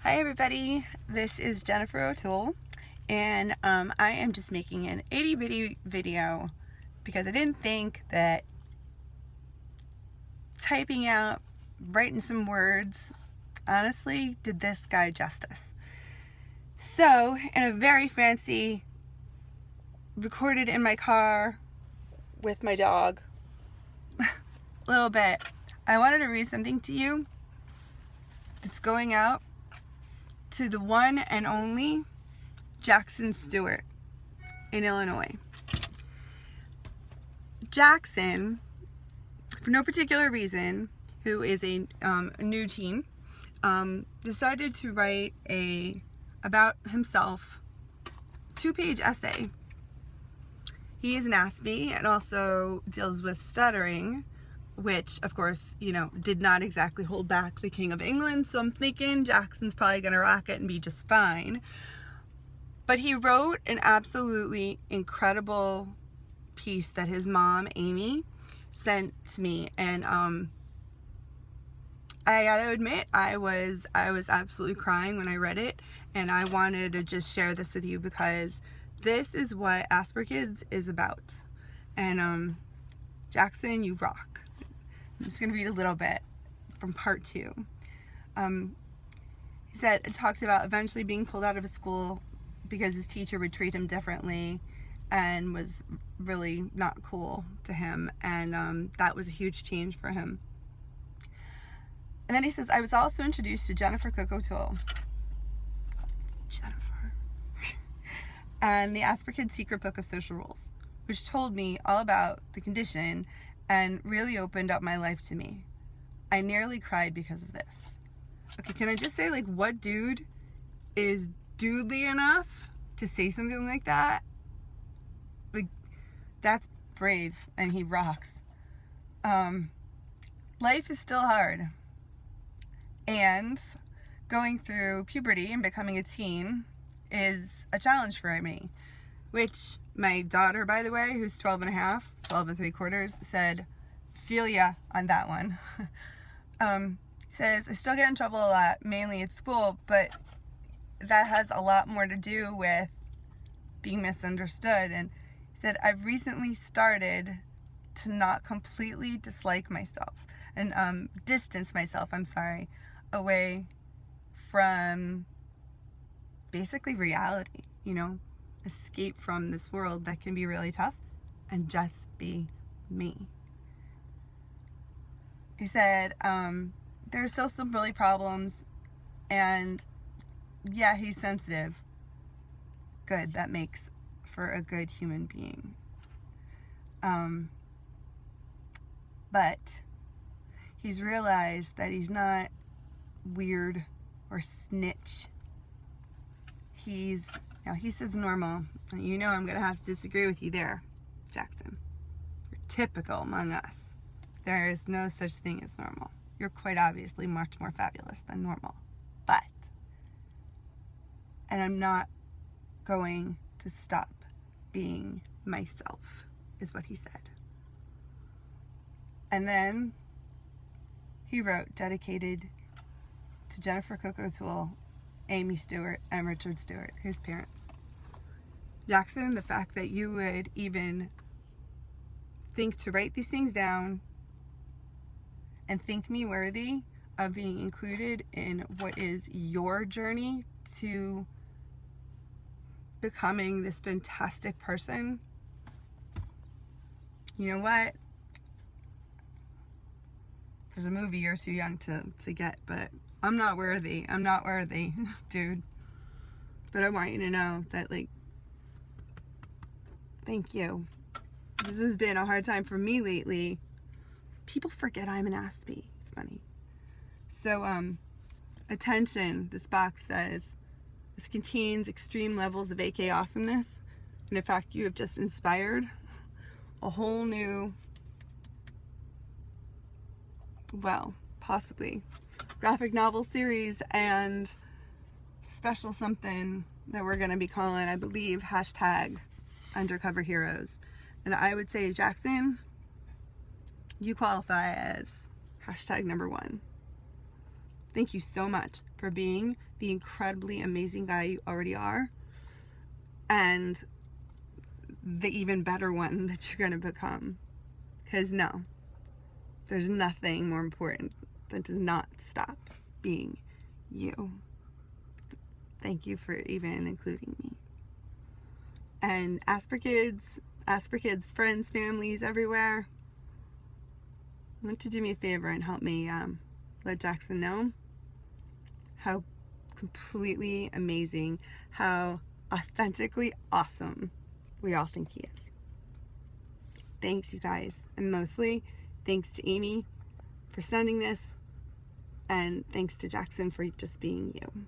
Hi everybody, this is Jennifer O'Toole, and I am just making an itty-bitty video because I didn't think that typing out, writing some words, honestly did this guy justice. So, in a very fancy, recorded in my car with my dog, little bit, I wanted to read something to you that's going out to the one and only Jackson Stewart in Illinois. Jackson, for no particular reason, who is a new teen, decided to write about himself 2-page essay. He is an Aspie and also deals with stuttering, which of course, did not exactly hold back the King of England, so I'm thinking Jackson's probably gonna rock it and be just fine. But he wrote an absolutely incredible piece that his mom, Amy, sent to me, and I gotta admit, I was absolutely crying when I read it, and I wanted to just share this with you because this is what Asperkids is about. And Jackson, you rock. I'm just gonna read a little bit from part 2. He said it talks about eventually being pulled out of a school because his teacher would treat him differently and was really not cool to him, and that was a huge change for him. And then he says, I was also introduced to Jennifer O'Toole. Jennifer. And the Asperkid Secret Book of Social Rules, which told me all about the condition and really opened up my life to me. I nearly cried because of this. Okay, can I just say, what dude is dudely enough to say something like that? That's brave, and he rocks. Life is still hard. And going through puberty and becoming a teen is a challenge for me, which my daughter, by the way, who's 12 and 3/4, said, feel ya on that one. Says, I still get in trouble a lot, mainly at school, but that has a lot more to do with being misunderstood. And he said, I've recently started to not completely dislike myself and distance myself, away from basically reality, escape from this world that can be really tough and just be me. He said, there are still some really problems, and yeah, he's sensitive. Good, that makes for a good human being. But he's realized that he's not weird or snitch. He says normal. I'm gonna have to disagree with you there, Jackson. You're typical among us. There is no such thing as normal. You're quite obviously much more fabulous than normal. And I'm not going to stop being myself, is what he said. And then he wrote, dedicated to Jennifer O'Toole, Amy Stewart, and Richard Stewart, his parents. Jackson, the fact that you would even think to write these things down and think me worthy of being included in what is your journey to becoming this fantastic person. You know what? There's a movie you're too young to get, but I'm not worthy. I'm not worthy, dude. But I want you to know that, thank you. This has been a hard time for me lately. People forget I'm an Aspie. It's funny. So, attention, this box says, this contains extreme levels of AK awesomeness. And in fact, you have just inspired a whole new, possibly graphic novel series and special something that we're going to be calling, I believe, #Undercover Heroes. And I would say, Jackson, you qualify as #1. Thank you so much for for being the incredibly amazing guy you already are, and the even better one that you're going to become. Because no, there's nothing more important than to not stop being you. Thank you for even including me. And Asperkids, friends, families everywhere, I want you to do me a favor and help me let Jackson know how completely amazing, how authentically awesome we all think he is. Thanks, you guys. And mostly, thanks to Amy for sending this. And thanks to Jackson for just being you.